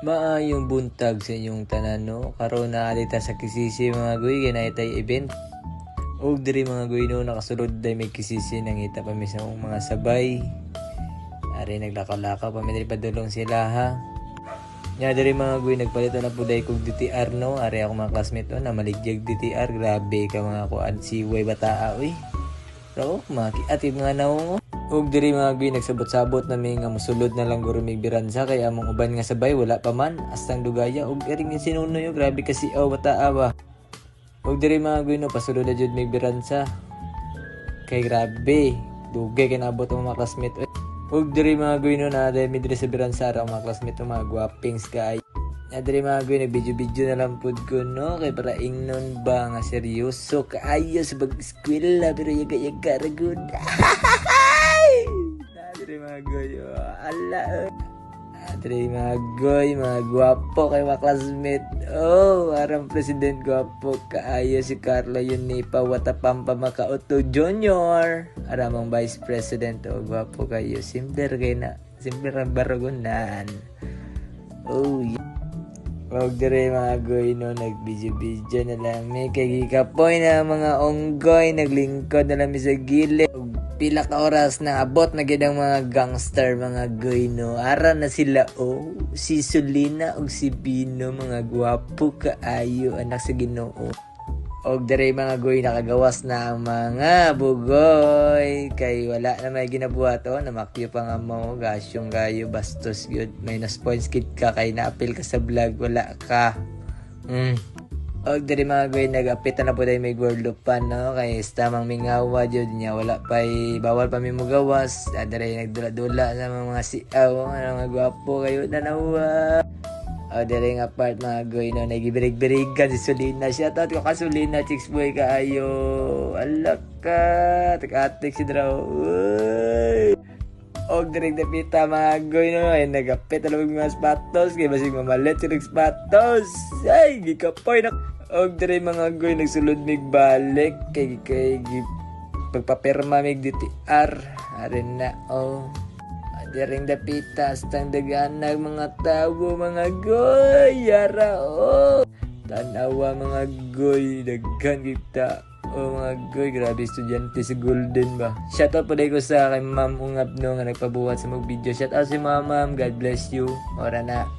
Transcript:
Maayong buntag sa inyong tanan no. Karon na alita sa kisisi mga guy kay tay event. Og diri mga guy no nakasulod day may kisisi nangita pa mi sa mga sabay. Ari naglakaw-lakaw pa mi diri padulong sila ha. Nya diri mga guy nagpalit na po day kog DTR no. Ari ako mga classmate no na maligyag DTR. Grabe ka mga kuan si way bataa uy. Pero makiatib nga na og diri mga guy nagsabot-sabot na may nga musulod na lang guro mig biransa kay among uban nga sabay wala pa man astang dugaya og iring ni sinunoy grabe kasi bataa ba. Og diri mga guy no pasulod na jud mig biransa kay grabe dugay kay naabot ang mga classmate. Og diri mga guy no na dai mi diri sa biransa ra mga classmate mga gwapings kay diri mga guy nag-video na lang pud ko no kay para ingnon ba nga seryoso kaayo sa pag-eskwela pero yaga-yaga ra gud. Diri mga guy ala diri mga guy mga gwapo kay mga classmate arang president gwapo kaayo si Carlo Yunipa Watapampa Makauto Jr. aramang vice president gwapo kayo simple kay na simple ra barugunan yeah. Wag dire mga goy no nag-video na lang may kay gikapoy na mga onggoy naglingkod na lang sa gilid pila ka oras na abot na gid ang mga gangster mga goy no ara na sila si Sulina ug si Bino mga gwapo kaayo anak sa Ginoo og dire mga goy nakagawas na ang mga bugoy kay wala na may ginabuhat namakyo pa nga mo gasyong gayo bastos gyud minus points kid ka kay naapil ka sa vlog wala ka og dire mga goy nagapit na po dahil may gorlupan no kay tamang mingawa jud niya wala pay bawal pa mi mo gawas dire nagdula-dula sa mga siaw mga gwapo kayo nanawa. Dere nga part mga goy no nagibirig-birigan si Sulina siya tat ko ka Sulina chicks boy kaayo alak ka takatik si draw og direk dapita mga goy no ay nagapit na mga sapatos kay basig mamalit si sapatos ay gikapoy na og dire mga goy nagsulod mig balik kay pagpapirma mig DTR arin na diring dapita astang daganag mga tawo mga goy yara tanawa mga goy daghan kita mga goy grabe estudyante si Golden ba shout out po ko sa kay ma'am ungab no nga nagpabuhat sa mag video shout out si ma'am God bless you ora na